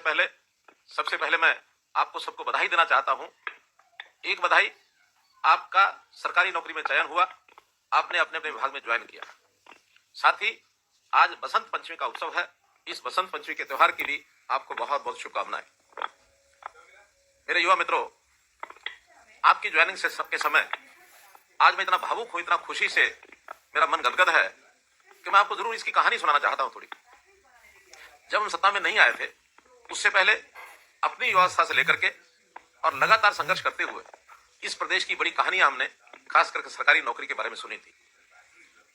पहले सबसे पहले मैं आपको सबको बधाई देना चाहता हूं। एक बधाई, आपका सरकारी नौकरी में चयन हुआ, आपने अपने अपने विभाग में ज्वाइन किया। साथ ही आज बसंत पंचमी का उत्सव है। इस बसंत पंचमी के त्योहार की भी आपको बहुत बहुत शुभकामनाएं। मेरे युवा मित्रों, आपकी ज्वाइनिंग के समय आज मैं इतना भावुक हूं, इतना खुशी से मेरा मन गदगद है कि मैं आपको जरूर इसकी कहानी सुनाना चाहता हूं थोड़ी। जब हम सत्ता में नहीं आए थे, उससे पहले अपनी युवावस्था से लेकर के और लगातार संघर्ष करते हुए इस प्रदेश की बड़ी कहानियां हमने खास करके सरकारी नौकरी के बारे में सुनी थी।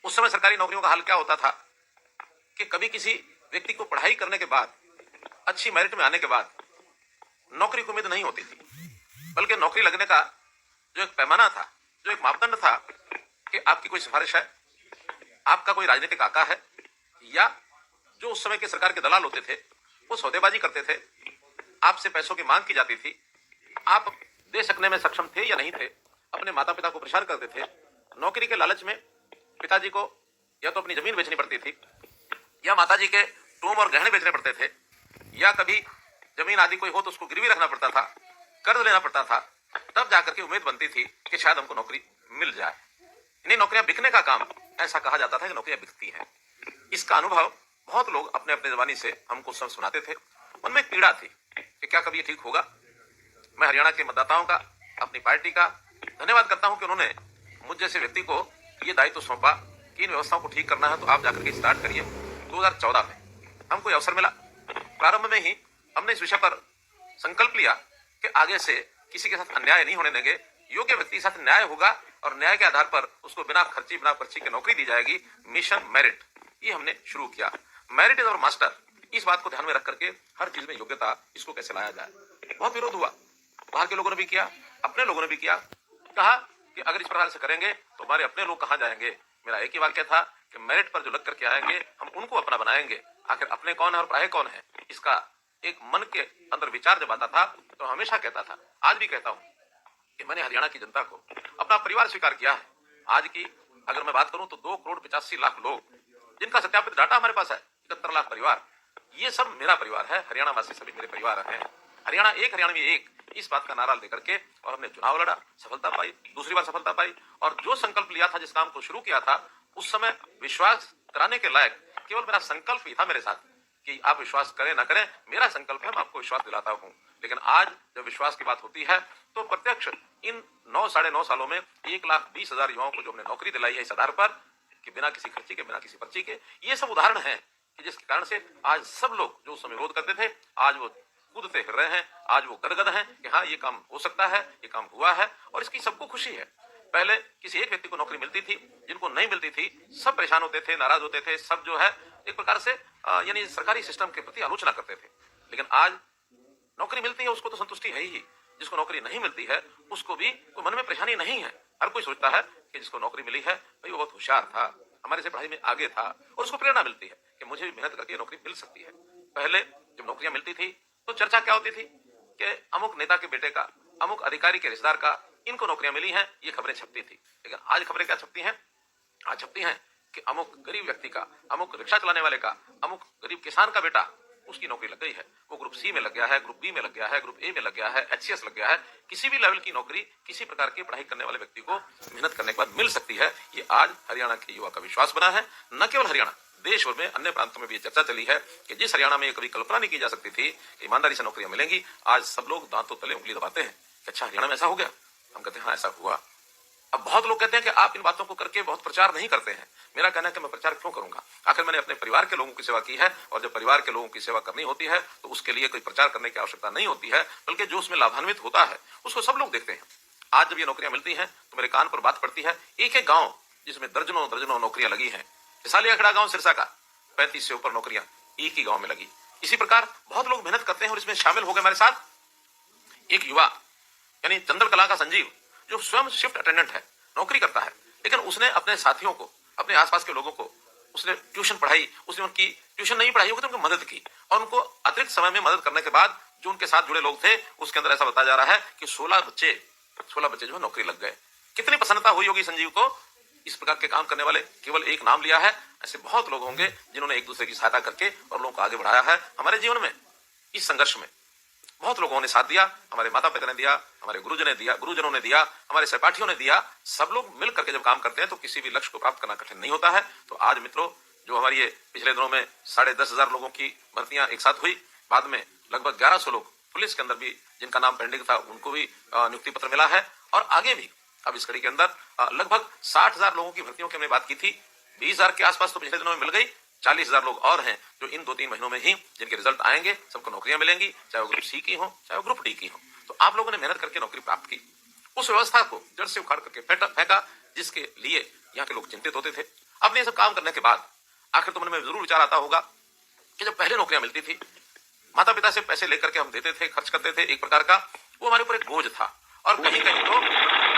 उस समय सरकारी नौकरियों का हाल क्या होता था कि कभी किसी व्यक्ति को पढ़ाई करने के बाद, अच्छी मेरिट में आने के बाद नौकरी की उम्मीद नहीं होती थी, बल्कि नौकरी लगने का जो एक पैमाना था, जो एक मापदंड था कि आपकी कोई सिफारिश है, आपका कोई राजनीतिक आका है, या जो उस समय के सरकार के दलाल होते थे वो सौदेबाजी करते थे, आपसे पैसों की मांग की जाती थी, आप दे सकने में सक्षम थे या नहीं थे, अपने माता पिता को परेशान करते थे। नौकरी के लालच में पिताजी को या तो अपनी जमीन बेचनी पड़ती थी, या माताजी के टूम और गहने बेचने पड़ते थे, या कभी जमीन आदि कोई हो तो उसको गिरवी रखना पड़ता था, कर्ज लेना पड़ता था, तब जाकर के उम्मीद बनती थी कि शायद हमको नौकरी मिल जाए। इन्हीं नौकरियां बिकने का काम, ऐसा कहा जाता था कि नौकरियां बिकती हैं। इसका अनुभव बहुत लोग अपने अपने जबानी से हमको सब सुनाते थे। उनमें एक पीड़ा थी कि क्या कभी ये ठीक होगा। मैं हरियाणा के मतदाताओं का, अपनी पार्टी का धन्यवाद करता हूं कि उन्होंने मुझ जैसे व्यक्ति को ये दायित्व सौंपा कि इन व्यवस्थाओं को ठीक करना है तो आप जाकर के स्टार्ट करिए। 2014 में हमको अवसर मिला। प्रारंभ में ही हमने इस विषय पर संकल्प लिया कि आगे से किसी के साथ अन्याय नहीं होने देंगे, योग्य व्यक्ति के साथ न्याय होगा और न्याय के आधार पर उसको बिना खर्ची बिना पर्ची की नौकरी दी जाएगी। मिशन मेरिट, ये हमने शुरू किया। मेरिट इज और मास्टर, इस बात को ध्यान में रख करके हर चीज में योग्यता, इसको कैसे लाया जाए। बहुत विरोध हुआ, बाहर के लोगों ने भी किया, अपने लोगों ने भी किया। कहा कि अगर इस प्रकार से करेंगे तो हमारे अपने लोग कहां जाएंगे। मेरा एक ही वाक्य था कि मेरिट पर जो लग करके आएंगे हम उनको अपना बनाएंगे। आखिर अपने कौन है और पराये कौन है, इसका एक मन के अंदर विचार जब आता था तो हमेशा कहता था, आज भी कहता हूं कि मैंने हरियाणा की जनता को अपना परिवार स्वीकार किया है। आज की अगर मैं बात करूं तो 2,85,00,000 लोग, जिनका सत्यापित डाटा हमारे पास है, 71 लाख परिवार, ये सब मेरा परिवार है। हरियाणा वासी सभी मेरे परिवार हैं। हरियाणा एक, हरियाणा में एक, इस बात का नारा लेकर के और हमने चुनाव लड़ा, सफलता पाई, दूसरी बार सफलता पाई। और जो संकल्प लिया था, जिस काम को शुरू किया था, उस समय विश्वास कराने के लायक केवल मेरा संकल्प ही था मेरे साथ कि आप विश्वास करें ना करें, मेरा संकल्प है, मैं आपको विश्वास दिलाता हूं। लेकिन आज जब विश्वास की बात होती है तो प्रत्यक्ष इन 9-9.5 सालों में 1,20,000 युवाओं को जो हमने नौकरी दिलाई है, इस आधार पर कि बिना किसी खर्ची के, बिना किसी पर्ची के, ये सब उदाहरण है कि जिसके कारण से आज सब लोग जो उस समय विरोध करते थे, आज वो कूदते फिर रहे हैं, आज वो गदगद हैं कि हाँ ये काम हो सकता है, ये काम हुआ है और इसकी सबको खुशी है। पहले किसी एक व्यक्ति को नौकरी मिलती थी, जिनको नहीं मिलती थी सब परेशान होते थे, नाराज होते थे, सब जो है एक प्रकार से यानी सरकारी सिस्टम के प्रति आलोचना करते थे। लेकिन आज नौकरी मिलती है उसको तो संतुष्टि है ही, जिसको नौकरी नहीं मिलती है उसको भी कोई मन में परेशानी नहीं है। हर कोई सोचता है कि जिसको नौकरी मिली है भाई वो बहुत होशियार था, हमारे से पढ़ाई में आगे था, और उसको प्रेरणा मिलती है कि मुझे भी मेहनत करके नौकरी मिल सकती है। पहले जब नौकरियां मिलती थी तो चर्चा क्या होती थी कि अमुक नेता के बेटे का, अमुक अधिकारी के रिश्तेदार का, इनको नौकरियां मिली हैं, ये खबरें छपती थी। लेकिन आज खबरें क्या छपती हैं? आज छपती हैं कि अमुक गरीब व्यक्ति का, अमुक रिक्शा चलाने वाले का, अमुक गरीब किसान का बेटा, उसकी नौकरी लग गई है, वो ग्रुप सी में लग गया है, ग्रुप बी में लग गया है, ग्रुप ए में लग गया है, एचसीएस लग गया है। किसी भी लेवल की नौकरी किसी प्रकार की पढ़ाई करने वाले व्यक्ति को मेहनत करने के बाद मिल सकती है। ये आज हरियाणा के युवा का विश्वास बना है। न केवल हरियाणा, देश भर में अन्य प्रांतों में भी चर्चा चली है कि जिस हरियाणा में कभी कल्पना नहीं की जा सकती थी कि ईमानदारी से नौकरियां मिलेंगी, आज सब लोग दांतों तले उंगली दबाते हैं कि अच्छा हरियाणा में ऐसा हो गया। हम कहते हैं हाँ ऐसा हुआ। अब बहुत लोग कहते हैं कि आप इन बातों को करके बहुत प्रचार नहीं करते हैं। मेरा कहना है कि मैं प्रचार क्यों करूंगा, आखिर मैंने अपने परिवार के लोगों की सेवा की है, और जब परिवार के लोगों की सेवा करनी होती है तो उसके लिए कोई प्रचार करने की आवश्यकता नहीं होती है, बल्कि जो उसमें लाभान्वित होता है उसको सब लोग देखते हैं। आज जब ये नौकरियां मिलती हैं तो मेरे कान पर बात पड़ती है, एक एक गांव जिसमें दर्जनों दर्जनों नौकरियां लगी हैं। सालियाखड़ा गांव सिरसा का 35 से ऊपर नौकरियां एक ही गांव में लगी। इसी प्रकार बहुत लोग मेहनत करते हैं और इसमें शामिल हो गए हमारे साथ। एक युवा यानी चंदल कला का संजीव, जो स्वयं शिफ्ट अटेंडेंट है, नौकरी करता है, लेकिन उसने अपने साथियों को, अपने आसपास के लोगों को उसने ट्यूशन पढ़ाई, उसने उनकी ट्यूशन नहीं पढ़ाई होगी तो उनको मदद की, और उनको अतिरिक्त समय में मदद करने के बाद जो उनके साथ जुड़े लोग थे उसके अंदर ऐसा बताया जा रहा है कि 16 बच्चे जो है नौकरी लग गए। कितनी प्रसन्नता हुई होगी संजीव को। इस प्रकार के काम करने वाले केवल एक नाम लिया है, ऐसे बहुत लोग होंगे जिन्होंने एक दूसरे की सहायता करके और लोगों को आगे बढ़ाया है। हमारे जीवन में इस संघर्ष में बहुत लोगों ने साथ दिया, हमारे माता पिता ने दिया, हमारे गुरुजनों ने दिया, हमारे सहपाठियों ने दिया। सब लोग मिल करके जब काम करते हैं तो किसी भी लक्ष्य को प्राप्त करना कठिन नहीं होता है। तो आज मित्रों, जो हमारी ये पिछले दिनों में 10,500 लोगों की भर्तियां एक साथ हुई, बाद में लगभग 1100 लोग पुलिस के अंदर भी जिनका नाम पेंडिंग था उनको भी नियुक्ति पत्र मिला है। और आगे भी अब इस कड़ी के अंदर लगभग 60,000 लोगों की भर्तियों की हमने बात की थी। 20,000 के आसपास तो पिछले दिनों में मिल गई। 40,000 लोग और हैं जो इन 2-3 महीनों में ही जिनके रिजल्ट आएंगे, सबको नौकरियां मिलेंगी, चाहे वो ग्रुप सी की हो, चाहे वो ग्रुप डी की हो। तो आप लोगों ने मेहनत करके नौकरी प्राप्त की, उस व्यवस्था को जड़ से उखाड़ करके फेंका जिसके लिए यहाँ के लोग चिंतित होते थे। अब ये सब काम करने के बाद आखिर तो मन में जरूर विचार आता होगा कि जब पहले नौकरियां मिलती थी, माता पिता से पैसे लेकर के हम देते थे, खर्च करते थे, एक प्रकार का वो हमारे ऊपर एक बोझ था। और कहीं कहीं तो